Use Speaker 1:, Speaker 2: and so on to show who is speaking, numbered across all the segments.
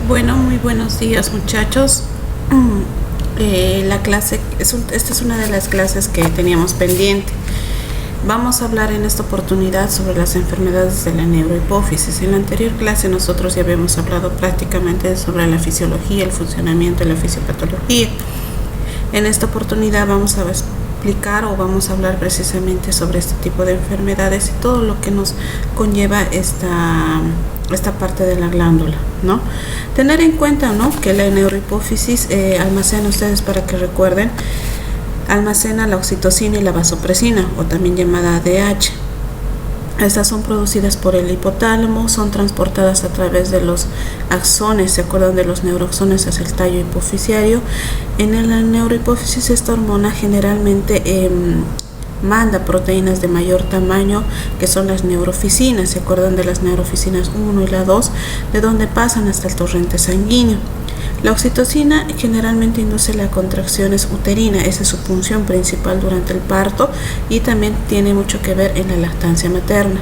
Speaker 1: Bueno, muy buenos días muchachos. Esta es una de las clases que teníamos pendiente. Vamos a hablar en esta oportunidad sobre las enfermedades de la neurohipófisis. En la anterior clase nosotros ya habíamos hablado prácticamente sobre la fisiología, el funcionamiento y la fisiopatología. En esta oportunidad vamos a explicar o vamos a hablar precisamente sobre este tipo de enfermedades y todo lo que nos conlleva esta parte de la glándula, ¿no? Tener en cuenta, ¿no?, que la neurohipófisis almacena, ustedes para que recuerden, almacena la oxitocina y la vasopresina, o también llamada ADH. Estas son producidas por el hipotálamo, son transportadas a través de los axones, ¿se acuerdan de los neuroaxones hacia el tallo hipofisiario? En la neurohipófisis esta hormona generalmente manda proteínas de mayor tamaño, que son las neurofisinas, ¿se acuerdan de las neurofisinas 1 y la 2? De donde pasan hasta el torrente sanguíneo. La oxitocina generalmente induce las contracciones uterinas, esa es su función principal durante el parto y también tiene mucho que ver en la lactancia materna.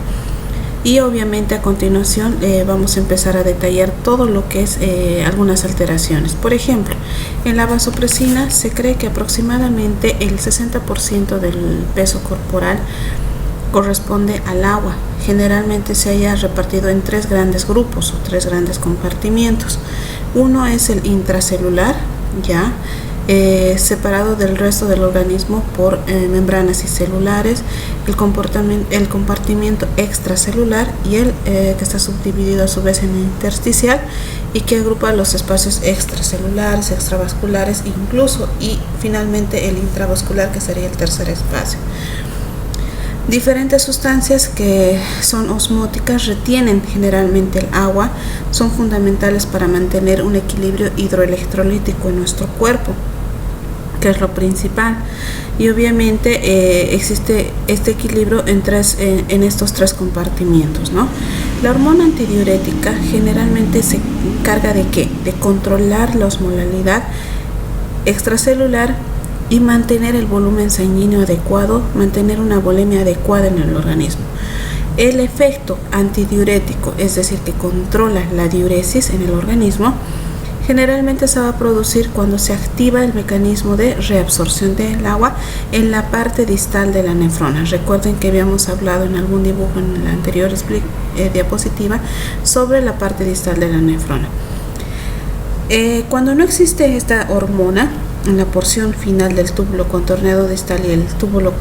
Speaker 1: Y obviamente a continuación vamos a empezar a detallar todo lo que es algunas alteraciones. Por ejemplo, en la vasopresina se cree que aproximadamente el 60% del peso corporal corresponde al agua. Generalmente se haya repartido en tres grandes grupos o tres grandes compartimientos. Uno es el intracelular, separado del resto del organismo por membranas y celulares, el compartimiento extracelular y el que está subdividido a su vez en el intersticial y que agrupa los espacios extracelulares, extravasculares incluso, y finalmente el intravascular, que sería el tercer espacio. Diferentes sustancias que son osmóticas retienen generalmente el agua, son fundamentales para mantener un equilibrio hidroelectrolítico en nuestro cuerpo, que es lo principal, y obviamente existe este equilibrio en estos tres compartimientos, ¿no? La hormona antidiurética generalmente se encarga de ¿qué? De controlar la osmolalidad extracelular y mantener el volumen sanguíneo adecuado, mantener una volemia adecuada en el organismo. El efecto antidiurético, es decir, que controla la diuresis en el organismo, generalmente se va a producir cuando se activa el mecanismo de reabsorción del agua en la parte distal de la nefrona. Recuerden que habíamos hablado en algún dibujo en la anterior diapositiva sobre la parte distal de la nefrona. Cuando no existe esta hormona en la porción final del túbulo contorneado distal y el túbulo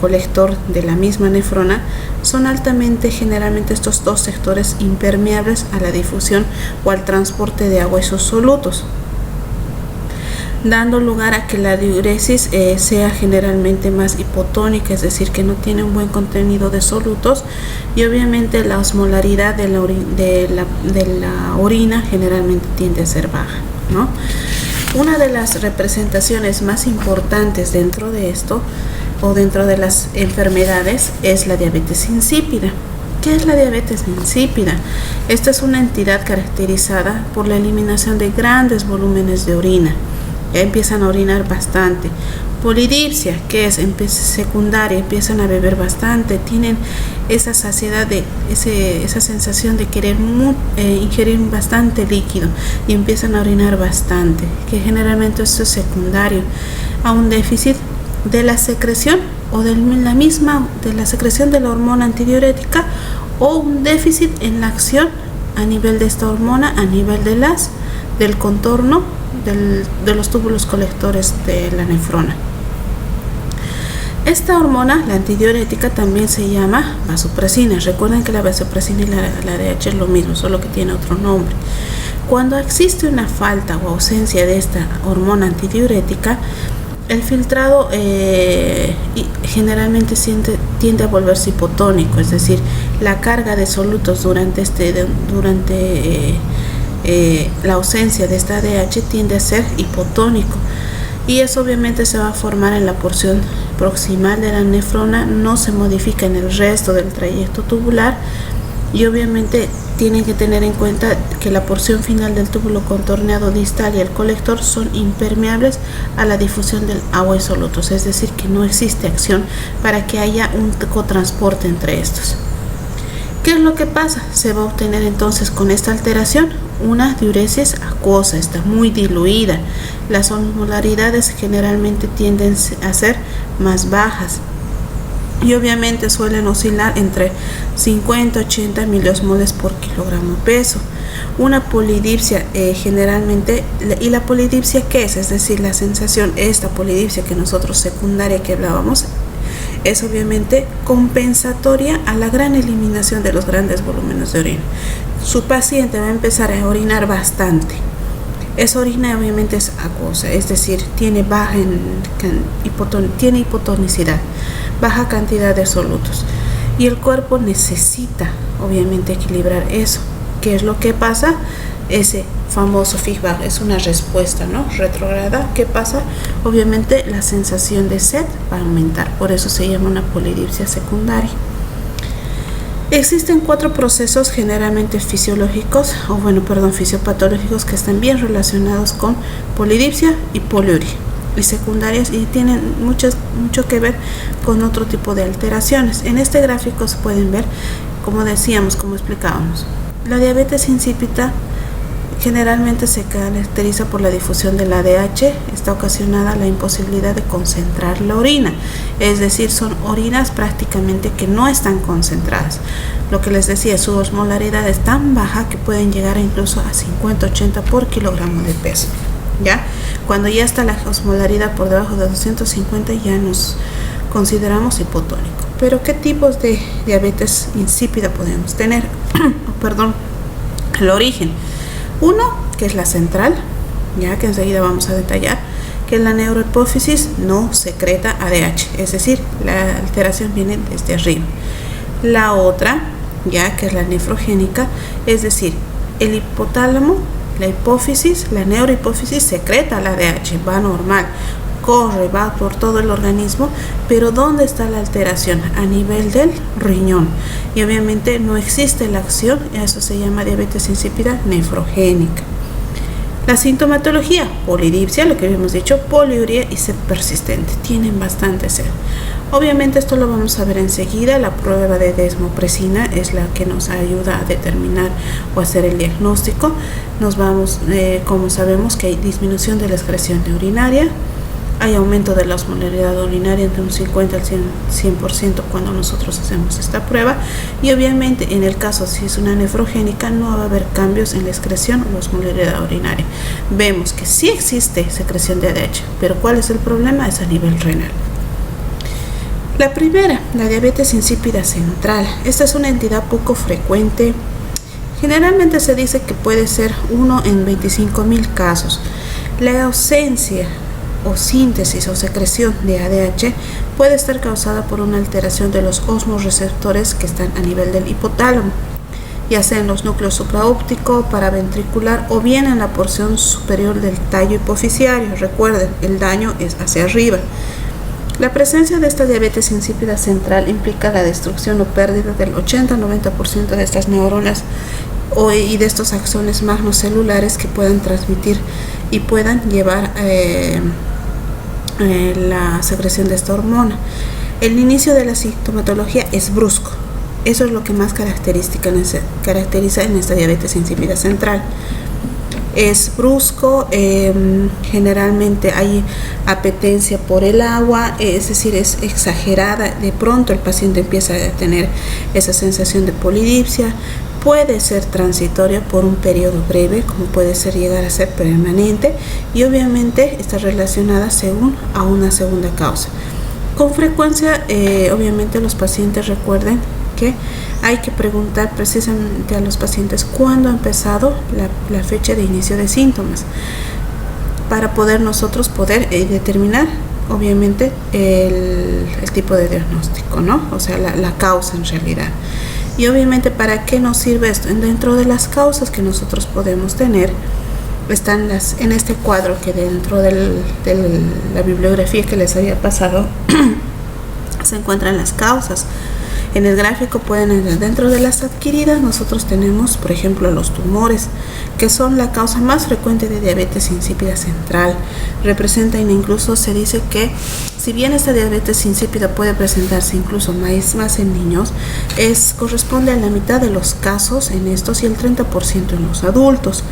Speaker 1: colector de la misma nefrona, son altamente generalmente estos dos sectores impermeables a la difusión o al transporte de agua y sus solutos, dando lugar a que la diuresis sea generalmente más hipotónica, es decir, que no tiene un buen contenido de solutos, y obviamente la osmolaridad de la orina generalmente tiende a ser baja, ¿no? Una de las representaciones más importantes dentro de esto o dentro de las enfermedades es la diabetes insípida. ¿Qué es la diabetes insípida? Esta es una entidad caracterizada por la eliminación de grandes volúmenes de orina. Ya empiezan a orinar bastante. Polidipsia, que es secundaria, empiezan a beber bastante, tienen esa saciedad, esa sensación de querer ingerir bastante líquido y empiezan a orinar bastante, que generalmente esto es secundario a un déficit de la secreción o de la secreción de la hormona antidiurética, o un déficit en la acción a nivel de esta hormona, a nivel del contorno de los túbulos colectores de la nefrona. Esta hormona, la antidiurética, también se llama vasopresina. Recuerden que la vasopresina y la ADH es lo mismo, solo que tiene otro nombre. Cuando existe una falta o ausencia de esta hormona antidiurética, el filtrado generalmente tiende a volverse hipotónico, es decir, la carga de solutos durante la ausencia de esta ADH tiende a ser hipotónico, y eso obviamente se va a formar en la porción proximal de la nefrona, no se modifica en el resto del trayecto tubular, y obviamente tienen que tener en cuenta que la porción final del túbulo contorneado distal y el colector son impermeables a la difusión del agua y solutos, es decir, que no existe acción para que haya un cotransporte entre estos. ¿Qué es lo que pasa? Se va a obtener entonces con esta alteración una diuresis acuosa, está muy diluida. Las osmolaridades generalmente tienden a ser más bajas y obviamente suelen oscilar entre 50 y 80 miliosmoles por kilogramo peso. Una polidipsia generalmente, ¿y la polidipsia qué es? Es decir, la sensación, esta polidipsia que nosotros secundaria que hablábamos, es obviamente compensatoria a la gran eliminación de los grandes volúmenes de orina. Su paciente va a empezar a orinar bastante. Esa orina obviamente es acuosa, es decir, tiene tiene hipotonicidad, baja cantidad de solutos. Y el cuerpo necesita obviamente equilibrar eso. ¿Qué es lo que pasa? Ese famoso feedback es una respuesta, ¿no?, retrógrada. ¿Qué pasa? Obviamente la sensación de sed va a aumentar, por eso se llama una polidipsia secundaria. Existen 4 procesos generalmente fisiopatológicos que están bien relacionados con polidipsia y poliuria y secundarias y tienen mucho que ver con otro tipo de alteraciones. En este gráfico se pueden ver, como decíamos, como explicábamos, la diabetes insípida generalmente se caracteriza por la difusión del ADH. Está ocasionada la imposibilidad de concentrar la orina, es decir, son orinas prácticamente que no están concentradas. Lo que les decía, su osmolaridad es tan baja que pueden llegar incluso a 50-80 por kilogramo de peso. ¿Ya? Cuando ya está la osmolaridad por debajo de 250 ya nos consideramos hipotónico. Pero ¿qué tipos de diabetes insípida podemos tener? El origen. Uno, que es la central, ya que enseguida vamos a detallar, que en la neurohipófisis no secreta ADH, es decir, la alteración viene desde arriba. La otra, ya que es la nefrogénica, es decir, el hipotálamo, la hipófisis, la neurohipófisis secreta la ADH, va normal, corre, va por todo el organismo, pero ¿dónde está la alteración? A nivel del riñón. Y obviamente no existe la acción, eso se llama diabetes insípida nefrogénica. La sintomatología, polidipsia, lo que habíamos dicho, poliuria y sed persistente, tienen bastante sed. Obviamente esto lo vamos a ver enseguida. La prueba de desmopresina es la que nos ayuda a determinar o hacer el diagnóstico. Como sabemos que hay disminución de la excreción urinaria, hay aumento de la osmolaridad urinaria entre un 50 al 100% cuando nosotros hacemos esta prueba, y obviamente en el caso si es una nefrogénica no va a haber cambios en la excreción o osmolaridad urinaria. Vemos que sí existe secreción de ADH, pero ¿cuál es el problema? Es a nivel renal. La primera, la diabetes insípida central. Esta es una entidad poco frecuente. Generalmente se dice que puede ser 1 en 25,000 casos. La ausencia o síntesis o secreción de ADH puede estar causada por una alteración de los osmoreceptores que están a nivel del hipotálamo, ya sea en los núcleos supraóptico, paraventricular o bien en la porción superior del tallo hipofisiario. Recuerden, el daño es hacia arriba. La presencia de esta diabetes insípida central implica la destrucción o pérdida del 80-90% de estas neuronas y de estos axones magnocelulares que puedan transmitir y puedan llevar la secreción de esta hormona. El inicio de la sintomatología es brusco. Eso es lo que más caracteriza en esta diabetes insípida central. Es brusco, generalmente hay apetencia por el agua, es decir, es exagerada. De pronto el paciente empieza a tener esa sensación de polidipsia. Puede ser transitoria por un periodo breve, como puede ser llegar a ser permanente, y obviamente está relacionada según a una segunda causa. Con frecuencia, obviamente los pacientes recuerden que hay que preguntar precisamente a los pacientes cuándo ha empezado la fecha de inicio de síntomas para nosotros poder determinar obviamente el tipo de diagnóstico, ¿no? O sea, la causa en realidad. Y obviamente, ¿para qué nos sirve esto? Dentro de las causas que nosotros podemos tener, están en este cuadro que dentro de la bibliografía que les había pasado se encuentran las causas. En el gráfico pueden, dentro de las adquiridas, nosotros tenemos, por ejemplo, los tumores, que son la causa más frecuente de diabetes insípida central. Representan, incluso se dice que, si bien esta diabetes insípida puede presentarse incluso más en niños, corresponde a la mitad de los casos en estos y el 30% en los adultos.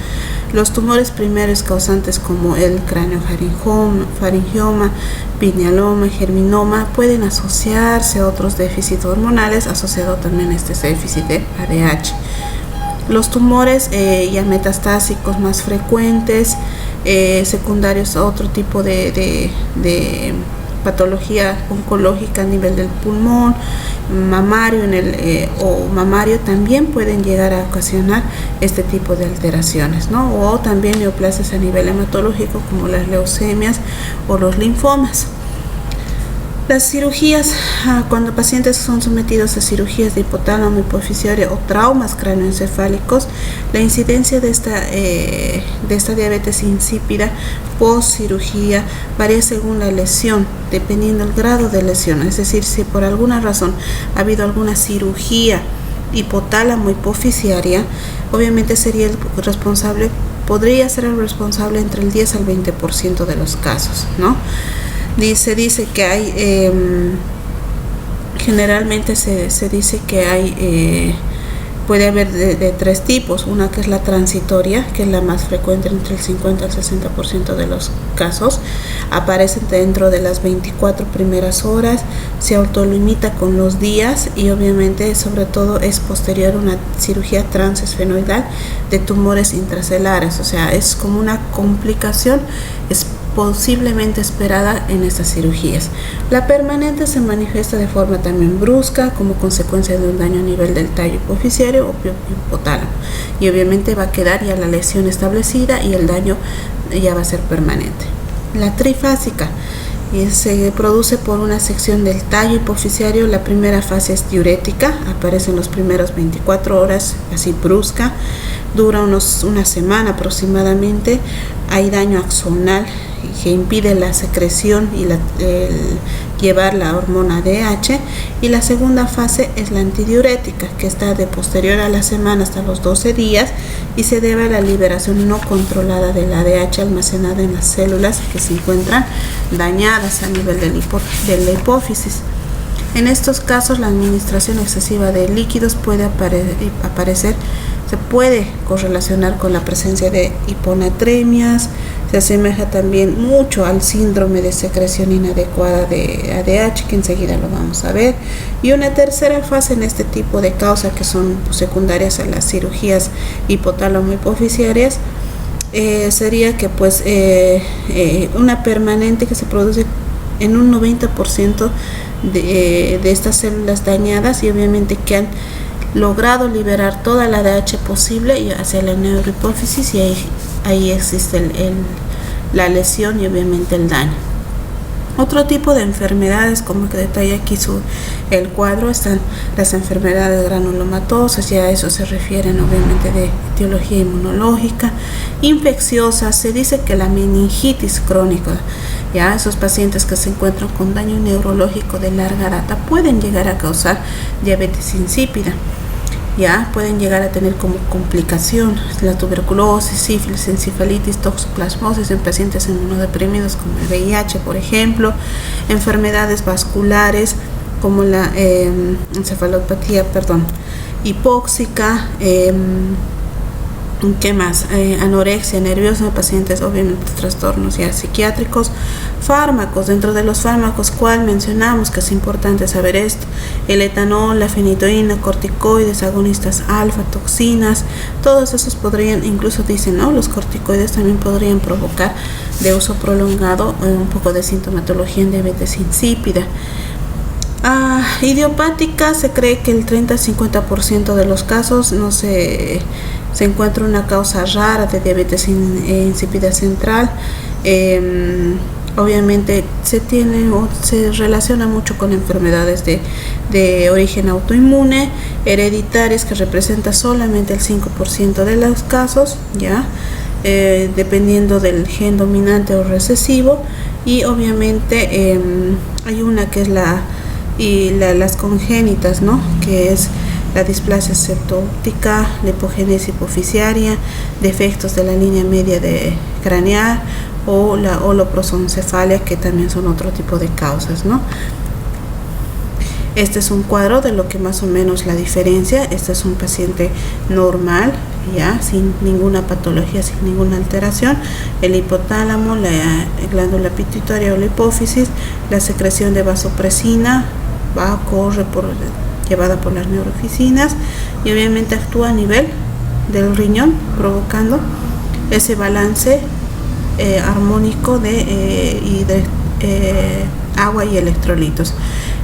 Speaker 1: Los tumores primarios causantes como el craniofaringioma, pinealoma, germinoma pueden asociarse a otros déficits hormonales asociados también a este déficit de ADH. Los tumores ya metastásicos más frecuentes, secundarios a otro tipo de patología oncológica a nivel del pulmón, mamario o mamario, también pueden llegar a ocasionar este tipo de alteraciones, ¿no? O también neoplasias a nivel hematológico como las leucemias o los linfomas. Las cirugías, cuando pacientes son sometidos a cirugías de hipotálamo hipoficiario o traumas cráneoencefálicos, la incidencia de esta diabetes insípida post cirugía varía según la lesión, dependiendo del grado de lesión. Es decir, si por alguna razón ha habido alguna cirugía hipotálamo hipoficiaria, obviamente sería el responsable, podría ser el responsable entre el 10 al 20% de los casos, ¿no? Dice que hay, generalmente se dice que hay, puede haber de tres tipos. Una que es la transitoria, que es la más frecuente, entre el 50 al 60% de los casos. Aparece dentro de las 24 primeras horas, se autolimita con los días y obviamente sobre todo es posterior a una cirugía transesfenoidal de tumores intracelulares. O sea, es como una complicación posiblemente esperada en estas cirugías. La permanente se manifiesta de forma también brusca como consecuencia de un daño a nivel del tallo hipoficiario o hipotálamo, y obviamente va a quedar ya la lesión establecida y el daño ya va a ser permanente. La trifásica se produce por una sección del tallo hipoficiario. La primera fase es diurética, aparece en los primeros 24 horas, así brusca, dura una semana aproximadamente. Hay daño axonal que impide la secreción y llevar la hormona ADH, y la segunda fase es la antidiurética, que está de posterior a la semana hasta los 12 días y se debe a la liberación no controlada del ADH almacenada en las células que se encuentran dañadas a nivel de la hipófisis. En estos casos, la administración excesiva de líquidos puede aparecer, se puede correlacionar con la presencia de hiponatremias. Se asemeja también mucho al síndrome de secreción inadecuada de ADH, que enseguida lo vamos a ver. Y una tercera fase en este tipo de causas, que son secundarias a las cirugías hipotálamo hipoficiarias, sería que una permanente que se produce en un 90% de estas células dañadas, y obviamente que han logrado liberar toda la ADH posible y hacia la neurohipófisis, y ahí existe la lesión y obviamente el daño. Otro tipo de enfermedades, como que detalla aquí el cuadro, están las enfermedades granulomatosas, ya a eso se refieren obviamente de etiología inmunológica, infecciosas. Se dice que la meningitis crónica, ya esos pacientes que se encuentran con daño neurológico de larga data pueden llegar a causar diabetes insípida. Ya pueden llegar a tener como complicación la tuberculosis, sífilis, encefalitis, toxoplasmosis en pacientes inmunodeprimidos como el VIH, por ejemplo, enfermedades vasculares como la encefalopatía hipóxica, ¿qué más? Anorexia nerviosa en pacientes, obviamente trastornos ya psiquiátricos. Fármacos, dentro de los fármacos, ¿cuál mencionamos? Que es importante saber esto: el etanol, la fenitoína, corticoides, agonistas alfa, toxinas, todos esos podrían, incluso dicen, ¿no?, los corticoides también podrían provocar de uso prolongado un poco de sintomatología en diabetes insípida. Idiopática, se cree que el 30-50% de los casos no se encuentra una causa rara de diabetes insípida central. Obviamente se relaciona mucho con enfermedades de origen autoinmune, hereditarias, que representa solamente el 5% de los casos, ya dependiendo del gen dominante o recesivo. Y obviamente hay una que es y las congénitas, ¿no? Que es la displasia septo-óptica, la hipogénesis hipofisiaria, defectos de la línea media de craneal o la holoprosencefalia, que también son otro tipo de causas, ¿no? Este es un cuadro de lo que más o menos la diferencia. Este es un paciente normal, ya, sin ninguna patología, sin ninguna alteración. El hipotálamo, la glándula pituitaria o la hipófisis, la secreción de vasopresina corre llevada por las neurofisinas y obviamente actúa a nivel del riñón, provocando ese balance armónico de agua y electrolitos.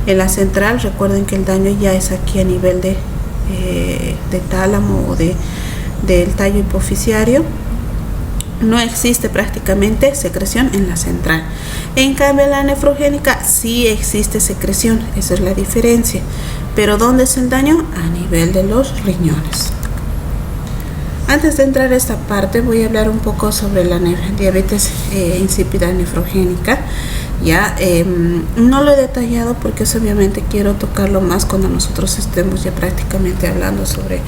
Speaker 1: En la central, recuerden que el daño ya es aquí a nivel de tálamo o del tallo hipofisiario. No existe prácticamente secreción en la central. En cambio, en la nefrogénica sí existe secreción, esa es la diferencia. Pero ¿dónde es el daño? A nivel de los riñones. Antes de entrar a esta parte, voy a hablar un poco sobre la diabetes insípida nefrogénica. Ya no lo he detallado porque obviamente quiero tocarlo más cuando nosotros estemos ya prácticamente hablando sobre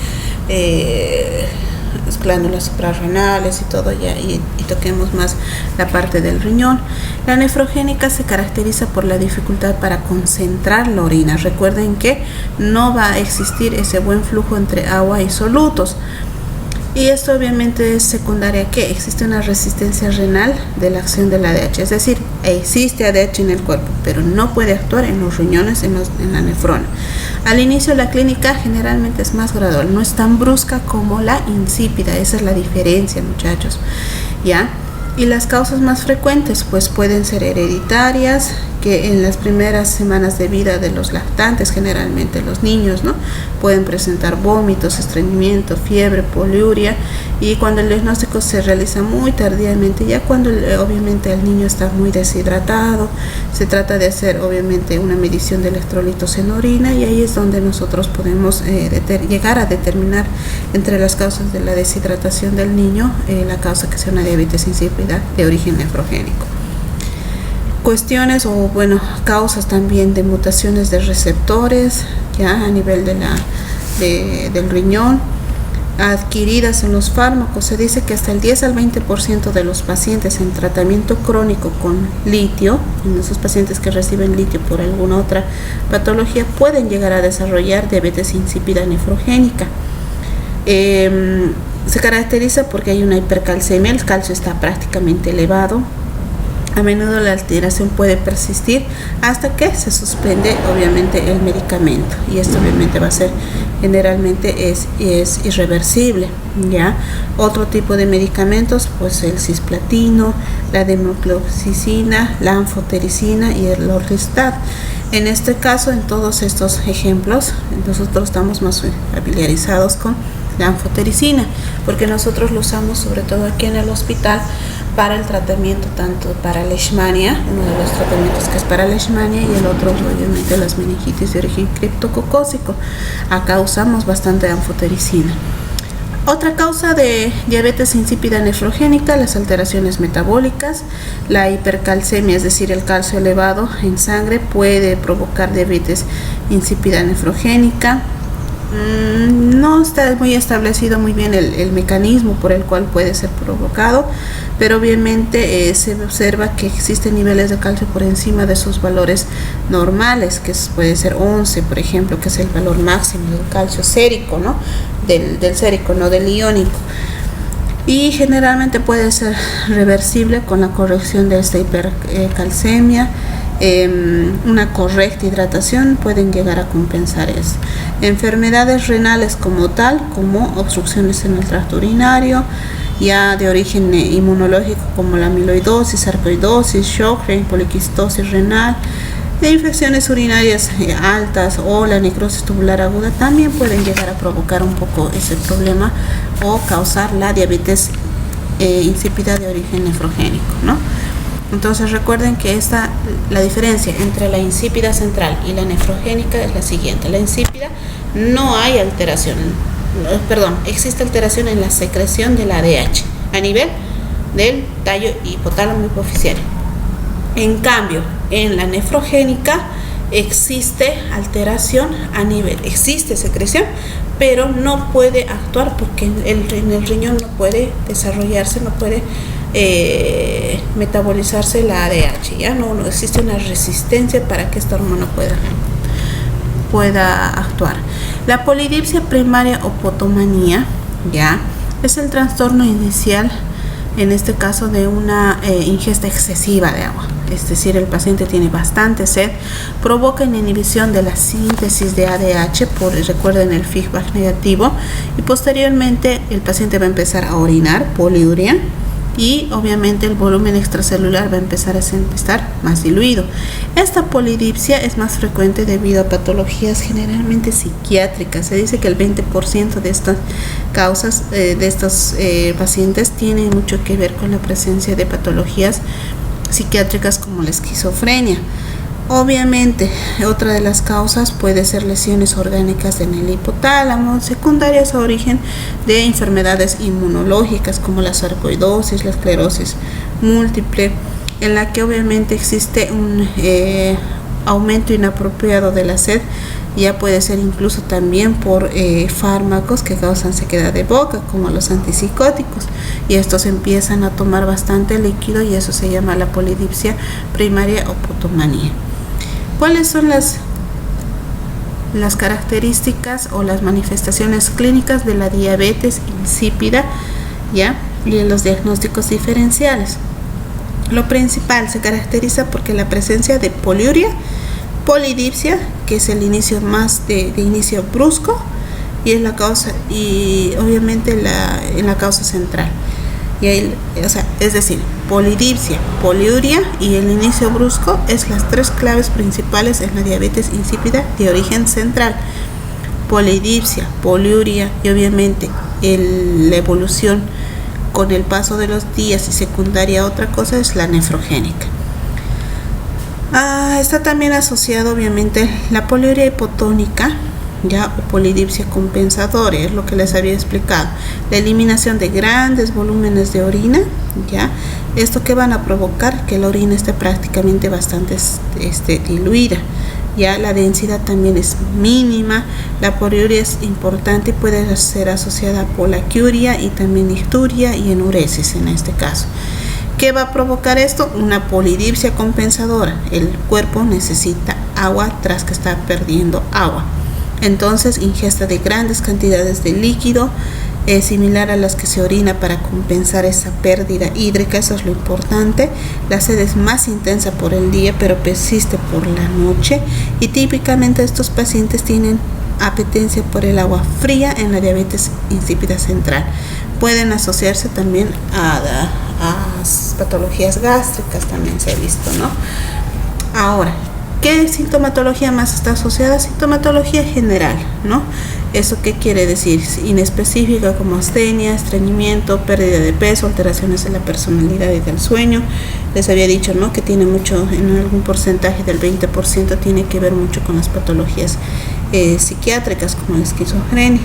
Speaker 1: las glándulas suprarrenales y todo ya, y toquemos más la parte del riñón. La nefrogénica se caracteriza por la dificultad para concentrar la orina. Recuerden que no va a existir ese buen flujo entre agua y solutos. Y esto obviamente es secundaria a que existe una resistencia renal de la acción del ADH, es decir, existe ADH en el cuerpo, pero no puede actuar en los riñones, en la nefrona. Al inicio la clínica generalmente es más gradual, no es tan brusca como la insípida, esa es la diferencia, muchachos, ¿ya? Y las causas más frecuentes pues pueden ser hereditarias, que en las primeras semanas de vida de los lactantes, generalmente los niños, ¿no? Pueden presentar vómitos, estreñimiento, fiebre, poliuria, y cuando el diagnóstico se realiza muy tardíamente, ya cuando obviamente el niño está muy deshidratado, se trata de hacer obviamente una medición de electrolitos en orina, y ahí es donde nosotros podemos llegar a determinar entre las causas de la deshidratación del niño la causa que sea una diabetes insípida de origen nefrogénico. Cuestiones causas también de mutaciones de receptores ya a nivel del riñón adquiridas en los fármacos. Se dice que hasta el 10 al 20% de los pacientes en tratamiento crónico con litio, en esos pacientes que reciben litio por alguna otra patología, pueden llegar a desarrollar diabetes insípida nefrogénica. Se caracteriza porque hay una hipercalcemia, el calcio está prácticamente elevado. A menudo la alteración puede persistir hasta que se suspende obviamente el medicamento, y esto obviamente va a ser generalmente es irreversible, ¿ya? Otro tipo de medicamentos pues el cisplatino, la democloxicina, la anfotericina y el orlistat. En este caso, en todos estos ejemplos, nosotros estamos más familiarizados con la anfotericina, porque nosotros lo usamos sobre todo aquí en el hospital para el tratamiento, tanto para la leishmania, uno de los tratamientos que es para la leishmania, y el otro obviamente las meningitis de origen criptococócico. Acá usamos bastante anfotericina. Otra causa de diabetes insípida nefrogénica, las alteraciones metabólicas. La hipercalcemia, es decir, el calcio elevado en sangre, puede provocar diabetes insípida nefrogénica. No está muy establecido muy bien el mecanismo por el cual puede ser provocado, pero obviamente se observa que existen niveles de calcio por encima de sus valores normales, que puede ser 11, por ejemplo, que es el valor máximo del calcio sérico, ¿no? Del sérico, no del iónico. Y generalmente puede ser reversible con la corrección de esta hipercalcemia. Una correcta hidratación pueden llegar a compensar eso. Enfermedades renales como tal, como obstrucciones en el tracto urinario, ya de origen inmunológico, como la amiloidosis, sarcoidosis, Sjögren, poliquistosis renal, de infecciones urinarias altas o la necrosis tubular aguda, también pueden llegar a provocar un poco ese problema o causar la diabetes insípida de origen nefrogénico, ¿no? Entonces recuerden que la diferencia entre la insípida central y la nefrogénica es la siguiente. La insípida no hay alteración, existe alteración en la secreción del ADH a nivel del tallo hipotálamo hipofisiario. En cambio, en la nefrogénica existe alteración a nivel, existe secreción, pero no puede actuar porque en el riñón no puede desarrollarse, no puede metabolizarse la ADH, ya no existe una resistencia para que esta hormona pueda actuar. La polidipsia primaria o potomanía, ya, es el trastorno inicial, en este caso de una ingesta excesiva de agua, es decir, el paciente tiene bastante sed, provoca una inhibición de la síntesis de ADH, recuerden el feedback negativo, y posteriormente el paciente va a empezar a orinar, poliuria, y obviamente el volumen extracelular va a empezar a estar más diluido. Esta polidipsia es más frecuente debido a patologías generalmente psiquiátricas. Se dice que el 20% de estas causas de estos pacientes tienen mucho que ver con la presencia de patologías psiquiátricas como la esquizofrenia. Obviamente, otra de las causas puede ser lesiones orgánicas en el hipotálamo, secundarias a origen de enfermedades inmunológicas como la sarcoidosis, la esclerosis múltiple, en la que obviamente existe un aumento inapropiado de la sed. Ya puede ser incluso también por fármacos que causan sequedad de boca, como los antipsicóticos, y estos empiezan a tomar bastante líquido y eso se llama la polidipsia primaria o potomanía. ¿Cuáles son las características o las manifestaciones clínicas de la diabetes insípida, ya, y en los diagnósticos diferenciales? Lo principal se caracteriza porque la presencia de poliuria, polidipsia, que es el inicio más de inicio brusco, y es la causa, y obviamente en la causa central. Y ahí, es decir, polidipsia, poliuria y el inicio brusco es las tres claves principales en la diabetes insípida de origen central. Polidipsia, poliuria y obviamente la evolución con el paso de los días, y secundaria otra cosa es la nefrogénica. Está también asociado obviamente la poliuria hipotónica, ya, o polidipsia compensadora, es lo que les había explicado, la eliminación de grandes volúmenes de orina, ya, esto que van a provocar que la orina esté prácticamente bastante diluida, ya, la densidad también es mínima, la poliuria es importante y puede ser asociada a polaquiuria y también icturia y enuresis en este caso. ¿Qué va a provocar esto? Una polidipsia compensadora, el cuerpo necesita agua tras que está perdiendo agua. Entonces, ingesta de grandes cantidades de líquido, similar a las que se orina para compensar esa pérdida hídrica, eso es lo importante. La sed es más intensa por el día, pero persiste por la noche, y típicamente estos pacientes tienen apetencia por el agua fría en la diabetes insípida central. Pueden asociarse también a patologías gástricas, también se ha visto, ¿no? Ahora, ¿qué sintomatología más está asociada? Sintomatología general, ¿no? ¿Eso qué quiere decir? Inespecífica, como astenia, estreñimiento, pérdida de peso, alteraciones en la personalidad y del sueño. Les había dicho, ¿no?, que tiene mucho, en algún porcentaje del 20%, tiene que ver mucho con las patologías psiquiátricas como la esquizofrenia.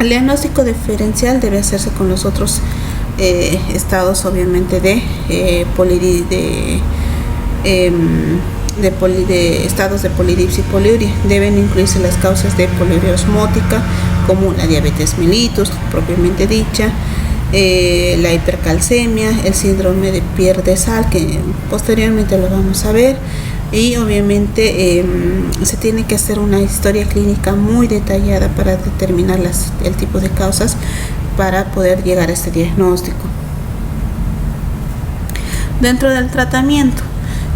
Speaker 1: El diagnóstico diferencial debe hacerse con los otros estados, obviamente, de estados de polidipsia y poliuria. Deben incluirse las causas de poliuria osmótica, como la diabetes mellitus propiamente dicha, la hipercalcemia, el síndrome de pierde sal, que posteriormente lo vamos a ver, y obviamente se tiene que hacer una historia clínica muy detallada para determinar el tipo de causas para poder llegar a este diagnóstico. Dentro del tratamiento,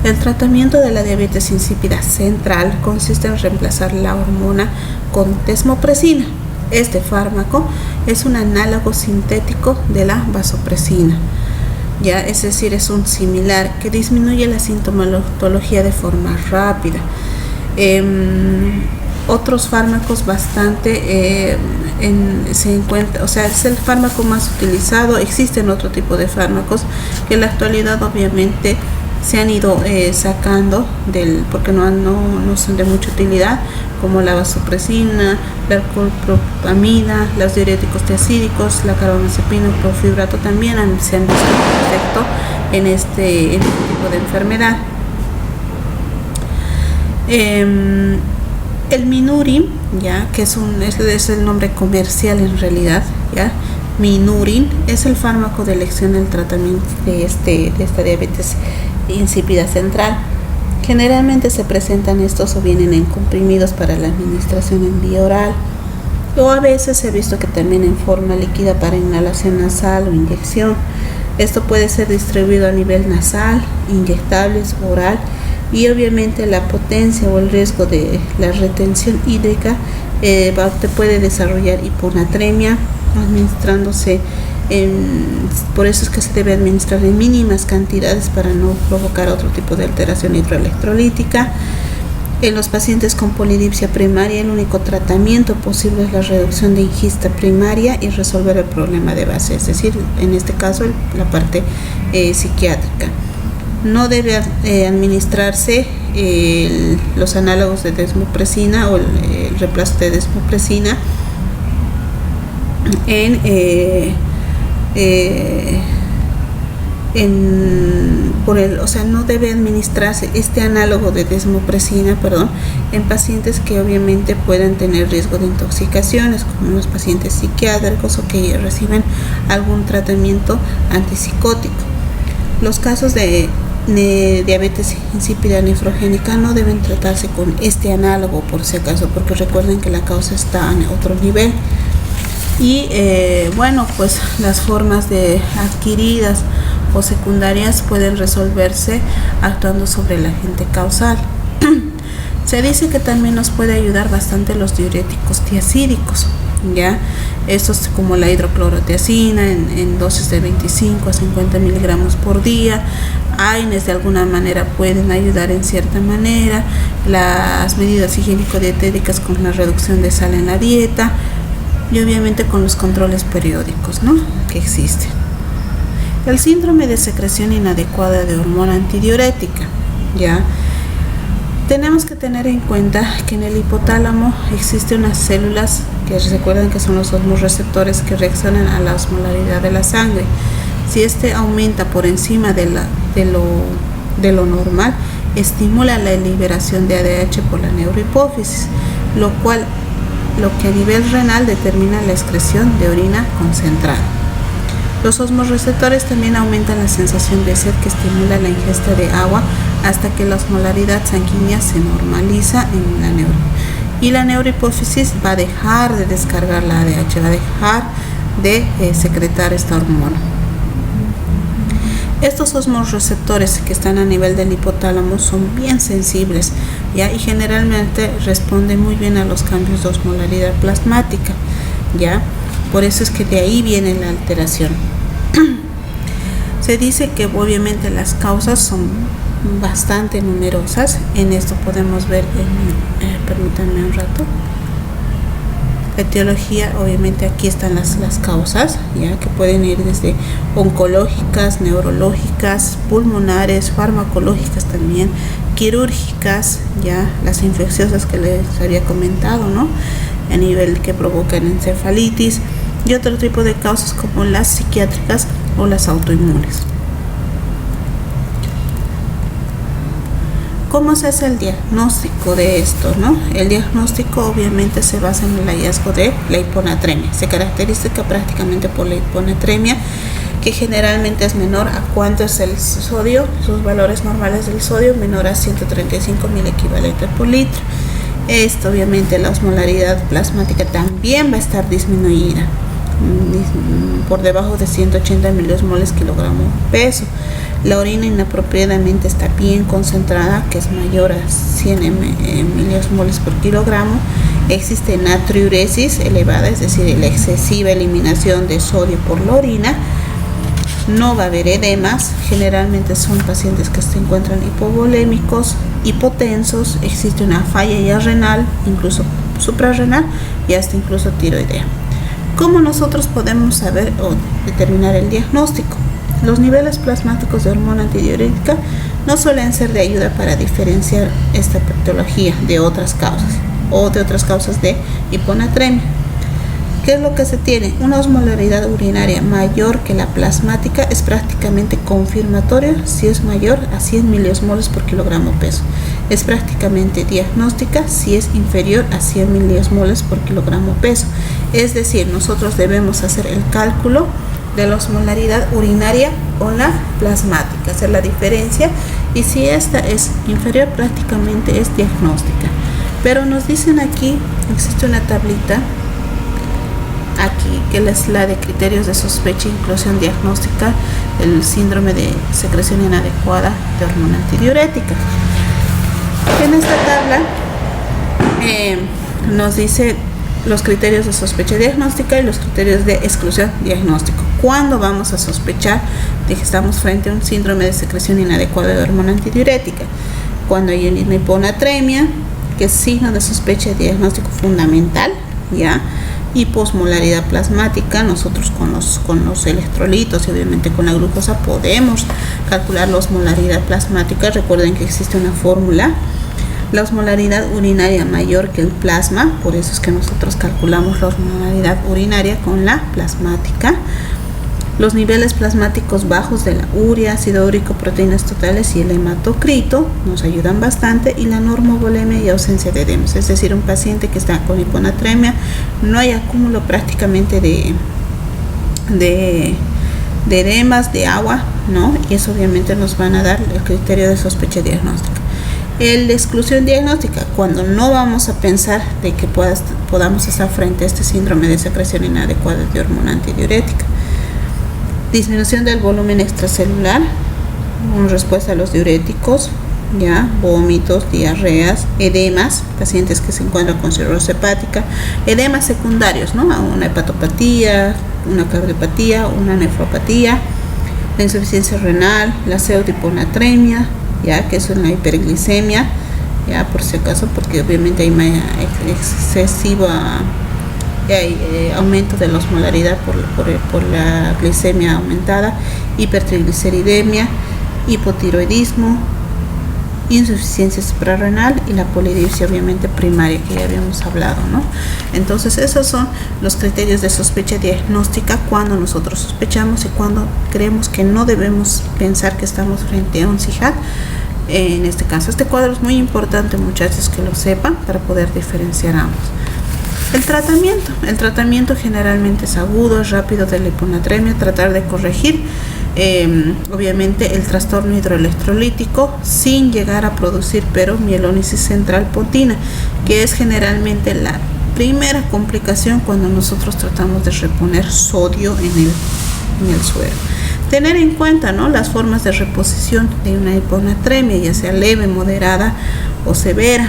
Speaker 1: el tratamiento de la diabetes insípida central consiste en reemplazar la hormona con desmopresina. Este fármaco es un análogo sintético de la vasopresina, ya, es decir, es un similar que disminuye la sintomatología de forma rápida. Otros fármacos bastante se encuentra, es el fármaco más utilizado. Existen otro tipo de fármacos que en la actualidad obviamente se han ido sacando porque no son de mucha utilidad, como la vasopresina, la alcoholpropamida, los diuréticos tiacídicos, la carbamazepina, el clorfibrato también se han visto efecto en este tipo de enfermedad. El Minurin, ya, que es el nombre comercial en realidad, ya. Minurin es el fármaco de elección en el tratamiento de esta diabetes insípida central. Generalmente se presentan estos o vienen en comprimidos para la administración en vía oral, o a veces se ha visto que también en forma líquida para inhalación nasal o inyección. Esto puede ser distribuido a nivel nasal, inyectables, oral, y obviamente la potencia o el riesgo de la retención hídrica te puede desarrollar hiponatremia administrándose por eso es que se debe administrar en mínimas cantidades para no provocar otro tipo de alteración hidroelectrolítica. En los pacientes con polidipsia primaria, el único tratamiento posible es la reducción de ingesta primaria y resolver el problema de base, es decir, en este caso la parte psiquiátrica. No debe administrarse los análogos de desmopresina o el reemplazo de desmopresina no debe administrarse este análogo de desmopresina, en pacientes que obviamente puedan tener riesgo de intoxicaciones, como los pacientes psiquiátricos o que reciben algún tratamiento antipsicótico. Los casos de diabetes insípida nefrogénica no deben tratarse con este análogo por si acaso, porque recuerden que la causa está en otro nivel. Y pues las formas adquiridas o secundarias pueden resolverse actuando sobre el agente causal. Se dice que también nos puede ayudar bastante los diuréticos tiazídicos, ¿ya? Estos como la hidroclorotiazina en dosis de 25 a 50 miligramos por día. AINES de alguna manera pueden ayudar en cierta manera. Las medidas higiénico-dietéticas con la reducción de sal en la dieta. Y obviamente con los controles periódicos, que existen. El síndrome de secreción inadecuada de hormona antidiurética, ¿ya? Tenemos que tener en cuenta que en el hipotálamo existen unas células que recuerden que son los osmoreceptores que reaccionan a la osmolaridad de la sangre. Si este aumenta por encima de lo normal, estimula la liberación de ADH por la neurohipófisis, lo que a nivel renal determina la excreción de orina concentrada. Los osmoreceptores también aumentan la sensación de sed que estimula la ingesta de agua hasta que la osmolaridad sanguínea se normaliza en la neuro. Y la neurohipófisis va a dejar de descargar la ADH, va a dejar de secretar esta hormona. Estos osmoreceptores que están a nivel del hipotálamo son bien sensibles, ¿ya? Y generalmente responden muy bien a los cambios de osmolaridad plasmática, ¿ya? Por eso es que de ahí viene la alteración. Se dice que obviamente las causas son bastante numerosas. En esto podemos ver, permítanme un rato. La etiología, obviamente aquí están las causas, ya que pueden ir desde oncológicas, neurológicas, pulmonares, farmacológicas también, quirúrgicas, ya las infecciosas que les había comentado, a nivel que provocan encefalitis, y otro tipo de causas como las psiquiátricas o las autoinmunes. ¿Cómo se hace el diagnóstico de esto, El diagnóstico obviamente se basa en el hallazgo de la hiponatremia. Se caracteriza prácticamente por la hiponatremia, que generalmente es menor a cuánto es el sodio, sus valores normales del sodio, menor a 135 mil equivalentes por litro. Esto obviamente la osmolaridad plasmática también va a estar disminuida por debajo de 180 miliosmoles kilogramo peso. La orina inapropiadamente está bien concentrada, que es mayor a 100 miliosmoles por kilogramo. Existe natriuresis elevada, es decir, la excesiva eliminación de sodio por la orina. No va a haber edemas, generalmente son pacientes que se encuentran hipovolémicos, hipotensos, existe una falla ya renal, incluso suprarrenal y hasta incluso tiroidea. ¿Cómo nosotros podemos saber o determinar el diagnóstico? Los niveles plasmáticos de hormona antidiurética no suelen ser de ayuda para diferenciar esta patología de otras causas o de otras causas de hiponatremia. ¿Qué es lo que se tiene? Una osmolaridad urinaria mayor que la plasmática es prácticamente confirmatoria si es mayor a 100 miliosmoles por kilogramo peso. Es prácticamente diagnóstica si es inferior a 100 miliosmoles por kilogramo peso. Es decir, nosotros debemos hacer el cálculo de la osmolaridad urinaria con la plasmática, hacer la diferencia, y si esta es inferior prácticamente es diagnóstica. Pero nos dicen aquí, existe una tablita aquí que es la de criterios de sospecha e inclusión diagnóstica del síndrome de secreción inadecuada de hormona antidiurética. En esta tabla nos dice los criterios de sospecha diagnóstica y los criterios de exclusión diagnóstico. ¿Cuándo vamos a sospechar de que estamos frente a un síndrome de secreción inadecuada de hormona antidiurética? Cuando hay una hiponatremia, que es signo de sospecha y diagnóstico fundamental, ¿ya? Hiposmolaridad plasmática, nosotros con los electrolitos y obviamente con la glucosa podemos calcular la osmolaridad plasmática. Recuerden que existe una fórmula. La osmolaridad urinaria mayor que el plasma, por eso es que nosotros calculamos la osmolaridad urinaria con la plasmática. Los niveles plasmáticos bajos de la urea, ácido úrico, proteínas totales y el hematocrito nos ayudan bastante, y la normovolemia y ausencia de edemas, es decir, un paciente que está con hiponatremia, no hay acúmulo prácticamente de edemas, de agua, ¿no? Y eso obviamente nos van a dar el criterio de sospecha diagnóstica. El de exclusión diagnóstica, cuando no vamos a pensar de que podamos estar frente a este síndrome de secreción inadecuada de hormona antidiurética. Disminución del volumen extracelular en respuesta a los diuréticos, ya, vómitos, diarreas, edemas, pacientes que se encuentran con cirrosis hepática, edemas secundarios, ¿no? A una hepatopatía, una cardiopatía, una nefropatía, la insuficiencia renal, la pseudohiponatremia, ya, que es una hiperglicemia, ya, por si acaso, porque obviamente hay excesiva aumento de la osmolaridad por la glicemia aumentada, hipertrigliceridemia, hipotiroidismo, insuficiencia suprarrenal y la polidipsia obviamente primaria, que ya habíamos hablado, ¿no? Entonces esos son los criterios de sospecha diagnóstica cuando nosotros sospechamos y cuando creemos que no debemos pensar que estamos frente a un CIJAD. En este caso, este cuadro es muy importante, muchachos, que lo sepan para poder diferenciar ambos. El tratamiento generalmente es agudo, es rápido de la hiponatremia, tratar de corregir obviamente el trastorno hidroelectrolítico sin llegar a producir mielónisis central pontina, que es generalmente la primera complicación cuando nosotros tratamos de reponer sodio en el suero. Tener en cuenta, ¿no?, las formas de reposición de una hiponatremia, ya sea leve, moderada o severa.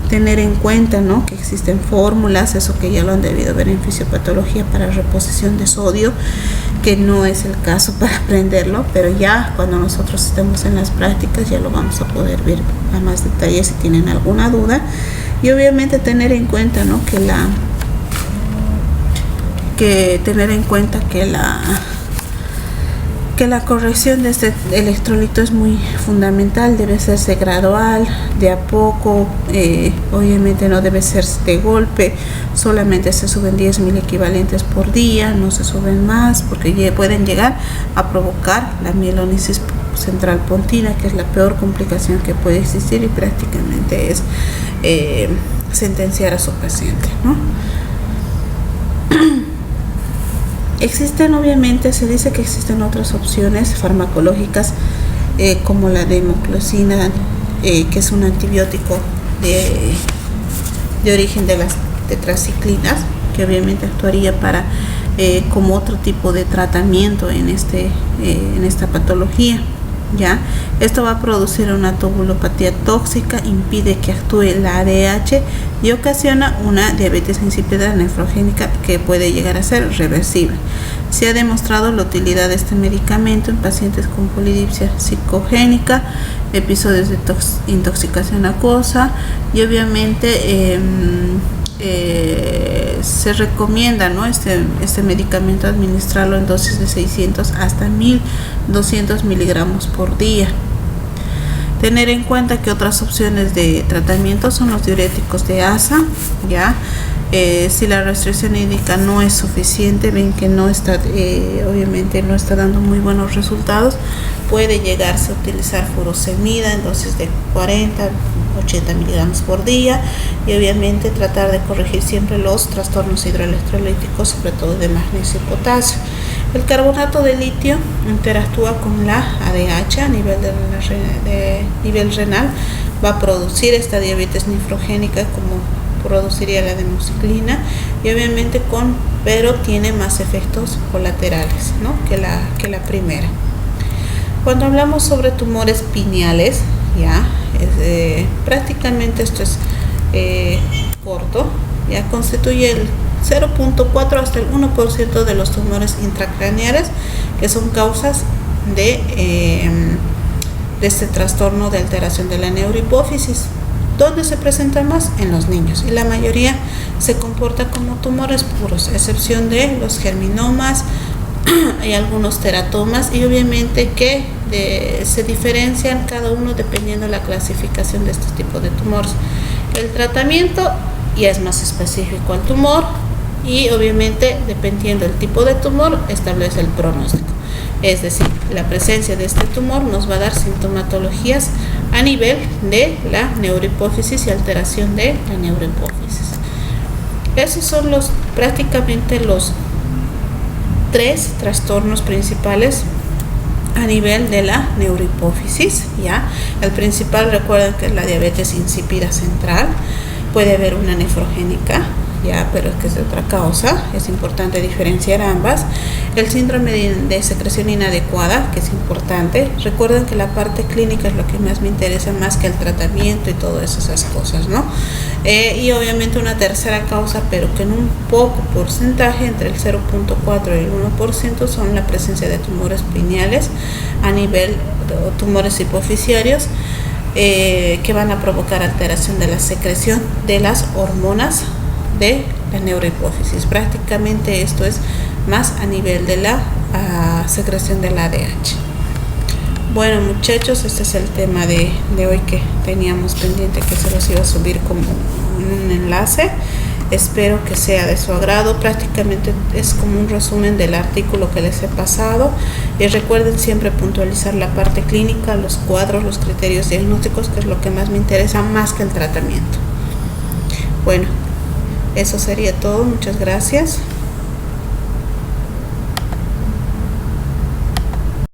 Speaker 1: Tener en cuenta, ¿no?, que existen fórmulas, eso que ya lo han debido ver en fisiopatología, para reposición de sodio, que no es el caso para aprenderlo, pero ya cuando nosotros estemos en las prácticas ya lo vamos a poder ver a más detalle si tienen alguna duda. Y obviamente tener en cuenta, ¿no?, que la corrección de este electrolito es muy fundamental, debe serse gradual, de a poco, obviamente no debe ser de golpe, solamente se suben 10.000 equivalentes por día, no se suben más, porque pueden llegar a provocar la mielónisis central pontina, que es la peor complicación que puede existir y prácticamente es sentenciar a su paciente, ¿no? Obviamente se dice que existen otras opciones farmacológicas como la democlocina, que es un antibiótico de origen de las tetraciclinas, que obviamente actuaría como otro tipo de tratamiento en esta patología. ¿Ya? Esto va a producir una tubulopatía tóxica, impide que actúe la ADH y ocasiona una diabetes insípida nefrogénica que puede llegar a ser reversible. Se ha demostrado la utilidad de este medicamento en pacientes con polidipsia psicogénica, episodios de intoxicación acuosa, y obviamente se recomienda, ¿no?, este medicamento administrarlo en dosis de 600 hasta 1200 miligramos por día. Tener en cuenta que otras opciones de tratamiento son los diuréticos de ASA, ¿ya? Si la restricción hídrica no es suficiente, ven que no está, obviamente no está dando muy buenos resultados, puede llegarse a utilizar furosemida en dosis de 40-80 miligramos por día, y obviamente tratar de corregir siempre los trastornos hidroelectrolíticos, sobre todo de magnesio y potasio. El carbonato de litio interactúa con la ADH a nivel de nivel renal, va a producir esta diabetes nefrogénica como produciría la demoxicilina, y obviamente pero tiene más efectos colaterales, ¿no?, que la primera. Cuando hablamos sobre tumores pineales, prácticamente esto es corto, ya constituye el 0.4 hasta el 1% de los tumores intracraneales que son causas de este trastorno de alteración de la neurohipófisis. ¿Dónde se presenta más? En los niños, y la mayoría se comporta como tumores puros, a excepción de los germinomas y algunos teratomas, y obviamente que se diferencian cada uno dependiendo de la clasificación de este tipo de tumores. El tratamiento ya es más específico al tumor, y obviamente dependiendo del tipo de tumor establece el pronóstico. Es decir, la presencia de este tumor nos va a dar sintomatologías a nivel de la neurohipófisis y alteración de la neurohipófisis. Esos son prácticamente los 3 trastornos principales a nivel de la neurohipófisis, ¿ya? El principal, recuerden que es la diabetes insípida central. Puede haber una nefrogénica, pero es que es de otra causa, es importante diferenciar ambas. El síndrome de secreción inadecuada, que es importante. Recuerden que la parte clínica es lo que más me interesa, más que el tratamiento y todas esas cosas, ¿no? Y obviamente una tercera causa, pero que en un poco porcentaje, entre el 0.4 y el 1%, son la presencia de tumores pineales a nivel de tumores hipofisiarios, que van a provocar alteración de la secreción de las hormonas de la neurohipófisis. Prácticamente esto es más a nivel de la secreción de la ADH. Bueno, muchachos, este es el tema de hoy que teníamos pendiente, que se los iba a subir como un enlace. Espero que sea de su agrado. Prácticamente es como un resumen del artículo que les he pasado, y recuerden siempre puntualizar la parte clínica, los cuadros, los criterios diagnósticos, que es lo que más me interesa, más que el tratamiento. Bueno, eso sería todo. Muchas gracias.